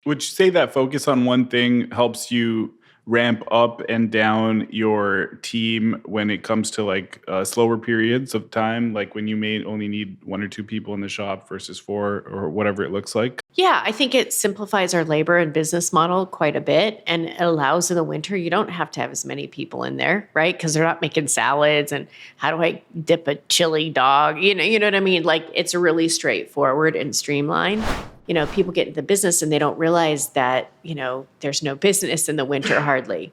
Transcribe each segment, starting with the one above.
Would you say that focus on one thing helps you ramp up and down your team when it comes to like slower periods of time, like when you may only need one or two people in the shop versus four or whatever it looks like? Yeah, I think it simplifies our labor and business model quite a bit. And it allows in the winter, you don't have to have as many people in there, right? Because they're not making salads and how do I dip a chili dog? You know what I mean? Like it's really straightforward and streamlined. People get into business and they don't realize that, there's no business in the winter hardly.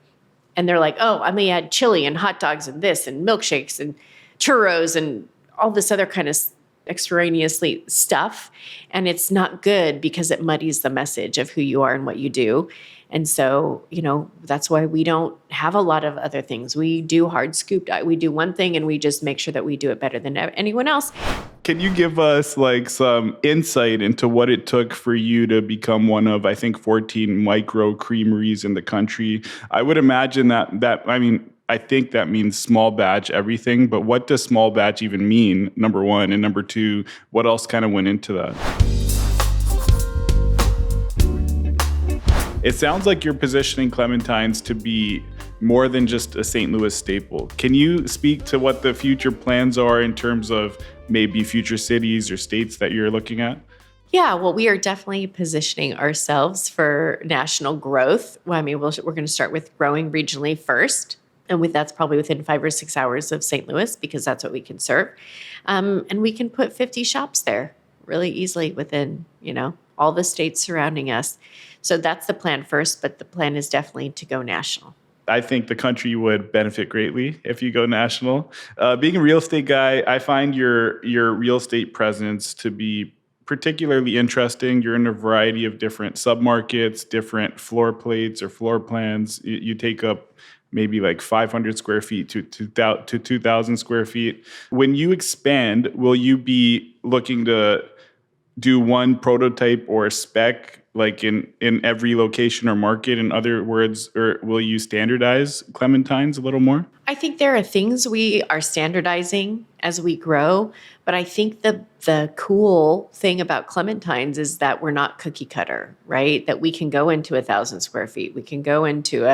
And they're like, oh, I'm gonna add chili and hot dogs and this and milkshakes and churros and all this other kind of extraneously stuff. And it's not good because it muddies the message of who you are and what you do. And so, that's why we don't have a lot of other things. We do hard scoop. We do one thing and we just make sure that we do it better than anyone else. Can you give us like some insight into what it took for you to become one of, I think, 14 micro creameries in the country? I would imagine I think that means small batch everything, but what does small batch even mean, number one? And number two, what else kind of went into that? It sounds like you're positioning Clementine's to be more than just a St. Louis staple. Can you speak to what the future plans are in terms of maybe future cities or states that you're looking at? Yeah, well, we are definitely positioning ourselves for national growth. Well, we're going to start with growing regionally first. And that's probably within 5 or 6 hours of St. Louis because that's what we can serve. And we can put 50 shops there really easily within, all the states surrounding us. So that's the plan first, but the plan is definitely to go national. I think the country would benefit greatly if you go national. Being a real estate guy, I find your real estate presence to be particularly interesting. You're in a variety of different submarkets, different floor plates or floor plans. You take up maybe like 500 square feet to 2,000 square feet. When you expand, will you be looking to do one prototype or spec like in every location or market? In other words, or will you standardize Clementine's a little more? I think there are things we are standardizing as we grow, but I think the cool thing about Clementine's is that we're not cookie cutter, right? That we can go into 1,000 square feet. We can go into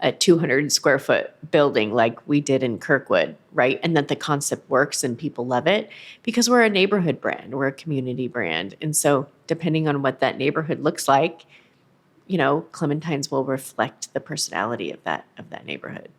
a 200 square foot building like we did in Kirkwood, right? And that the concept works and people love it because we're a neighborhood brand, we're a community brand. And so depending on what that neighborhood looks like, Clementine's will reflect the personality of that neighborhood.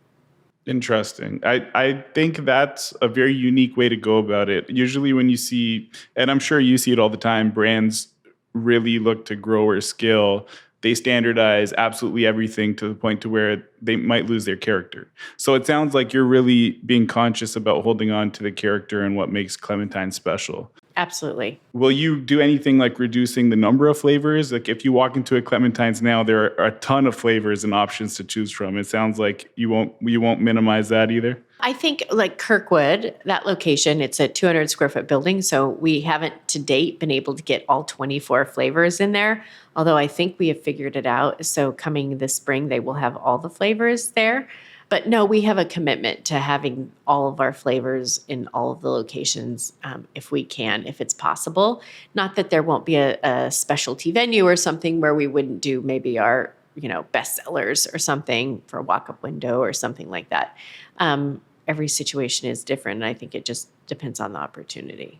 Interesting. I think that's a very unique way to go about it. Usually when you see, and I'm sure you see it all the time, brands really look to grow or scale. They standardize absolutely everything to the point to where they might lose their character. So it sounds like you're really being conscious about holding on to the character and what makes Clementine special. Absolutely. Will you do anything like reducing the number of flavors? Like if you walk into a Clementine's now, there are a ton of flavors and options to choose from. It sounds like you won't minimize that either. I think like Kirkwood, that location, it's a 200 square foot building. So we haven't to date been able to get all 24 flavors in there. Although I think we have figured it out. So coming this spring, they will have all the flavors there. But no, we have a commitment to having all of our flavors in all of the locations if we can, if it's possible. Not that there won't be a specialty venue or something where we wouldn't do maybe our bestsellers or something for a walk-up window or something like that. Every situation is different, and I think it just depends on the opportunity.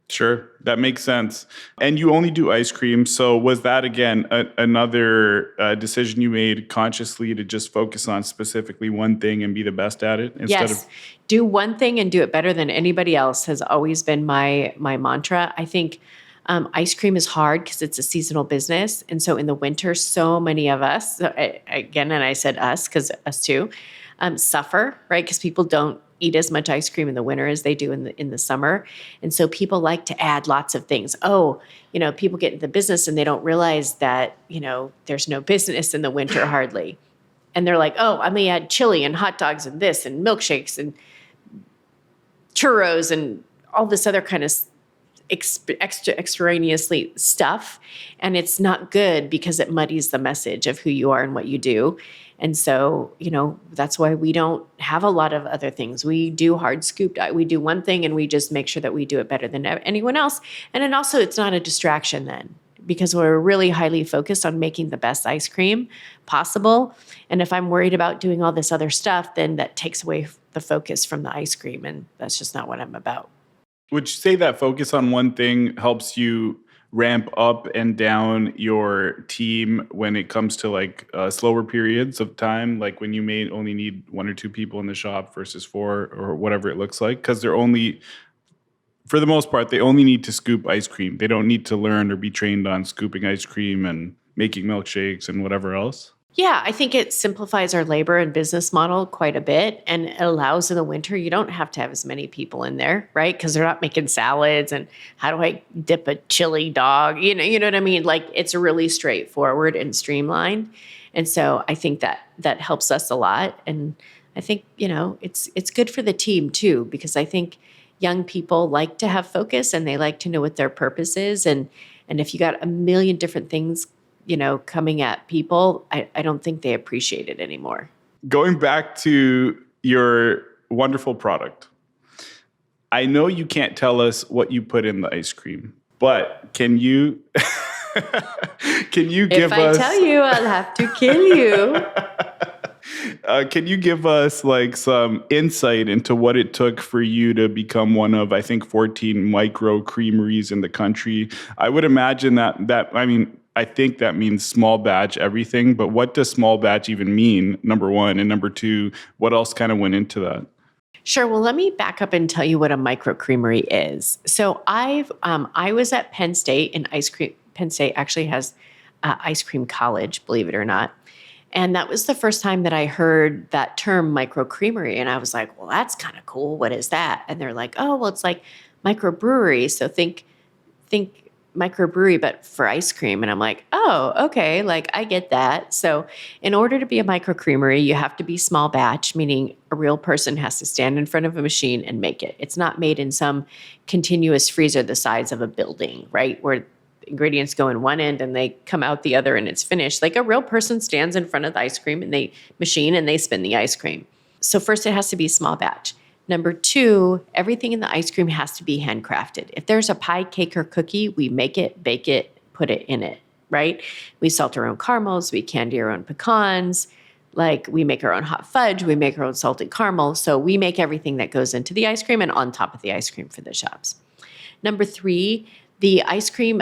Sure, that makes sense. And you only do ice cream. So was that, again, another decision you made consciously to just focus on specifically one thing and be the best at it? Yes. Do one thing and do it better than anybody else has always been my mantra. I think ice cream is hard because it's a seasonal business. And so in the winter, so many of us, again, and I said us because us too, suffer, right? Because people don't eat as much ice cream in the winter as they do in the summer. And so people like to add lots of things. People get into business and they don't realize that, there's no business in the winter hardly. And they're like, oh, I'm going to add chili and hot dogs and this and milkshakes and churros and all this other kind of extraneously stuff. And it's not good because it muddies the message of who you are and what you do. And so, that's why we don't have a lot of other things. We do hard scoop. We do one thing and we just make sure that we do it better than anyone else. And then also it's not a distraction then. because we're really highly focused on making the best ice cream possible. And if I'm worried about doing all this other stuff, then that takes away the focus from the ice cream. And that's just not what I'm about. Would you say that focus on one thing helps you ramp up and down your team when it comes to like slower periods of time, like when you may only need one or two people in the shop versus four or whatever it looks like? Because they're only, for the most part, they only need to scoop ice cream. They don't need to learn or be trained on scooping ice cream and making milkshakes and whatever else. Yeah, I think it simplifies our labor and business model quite a bit, and it allows in the winter, you don't have to have as many people in there, right? Because they're not making salads and how do I dip a chili dog? You know what I mean? Like it's really straightforward and streamlined. And so I think that helps us a lot. And I think, it's good for the team too, because I think young people like to have focus and they like to know what their purpose is. And if you got a million different things coming at people, I don't think they appreciate it anymore. Going back to your wonderful product, I know you can't tell us what you put in the ice cream, but can you can you give us? If I tell you, I'll have to kill you. Can you give us like some insight into what it took for you to become one of, I think, 14 micro creameries in the country? I would imagine I think that means small batch everything, but what does small batch even mean, number one? And number two, what else kind of went into that? Sure. Well, let me back up and tell you what a micro creamery is. So I was at Penn State, and Penn State actually has ice cream college, believe it or not. And that was the first time that I heard that term micro creamery. And I was like, well, that's kind of cool. What is that? And they're like, oh, well, it's like microbrewery. So think microbrewery, but for ice cream. And I'm like, oh, okay. Like I get that. So in order to be a micro creamery, you have to be small batch, meaning a real person has to stand in front of a machine and make it. It's not made in some continuous freezer the size of a building, right? Where ingredients go in one end and they come out the other and it's finished. Like a real person stands in front of the ice cream and they machine and they spin the ice cream. So first it has to be small batch. Number two, everything in the ice cream has to be handcrafted. If there's a pie, cake, or cookie, we make it, bake it, put it in it, right? We salt our own caramels, we candy our own pecans, like we make our own hot fudge, we make our own salted caramel. So we make everything that goes into the ice cream and on top of the ice cream for the shops. Number three, the ice cream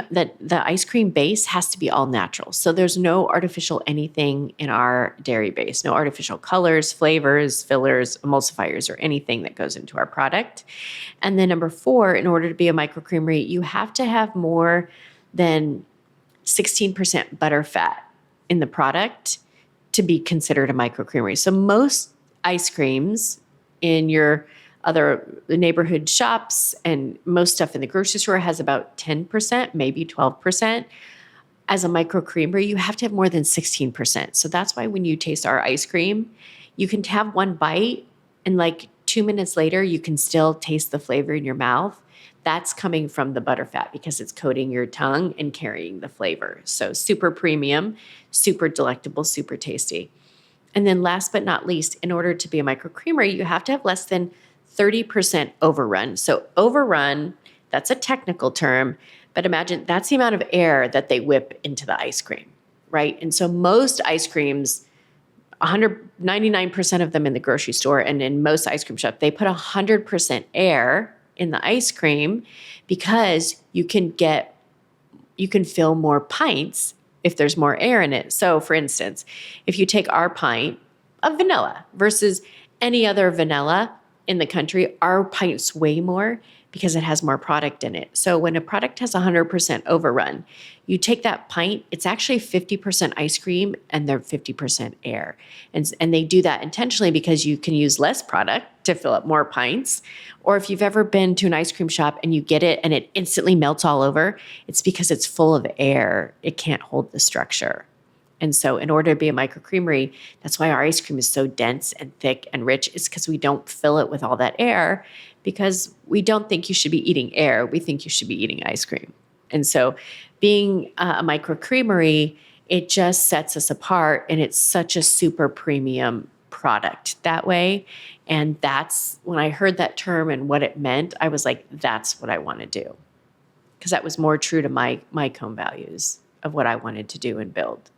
base has to be all natural. So there's no artificial anything in our dairy base, no artificial colors, flavors, fillers, emulsifiers, or anything that goes into our product. And then number four, in order to be a micro creamery, you have to have more than 16% butter fat in the product to be considered a micro creamery. So most ice creams in your other neighborhood shops and most stuff in the grocery store has about 10%, maybe 12%. As a micro creamery, you have to have more than 16%. So that's why when you taste our ice cream, you can have one bite and like 2 minutes later, you can still taste the flavor in your mouth. That's coming from the butterfat because it's coating your tongue and carrying the flavor. So super premium, super delectable, super tasty. And then last but not least, in order to be a micro creamery, you have to have less than 30% overrun. So overrun, that's a technical term, but imagine that's the amount of air that they whip into the ice cream, right? And so most ice creams, 99% of them in the grocery store and in most ice cream shops, they put 100% air in the ice cream because you can fill more pints if there's more air in it. So for instance, if you take our pint of vanilla versus any other vanilla in the country, our pint's way more because it has more product in it. So when a product has 100% overrun, you take that pint, it's actually 50% ice cream and they're 50% air. And they do that intentionally because you can use less product to fill up more pints. Or if you've ever been to an ice cream shop and you get it and it instantly melts all over, it's because it's full of air. It can't hold the structure. And so in order to be a micro creamery, that's why our ice cream is so dense and thick and rich. It's because we don't fill it with all that air because we don't think you should be eating air. We think you should be eating ice cream. And so being a micro creamery, it just sets us apart and it's such a super premium product that way. And that's when I heard that term and what it meant, I was like, that's what I want to do. because that was more true to my core values of what I wanted to do and build.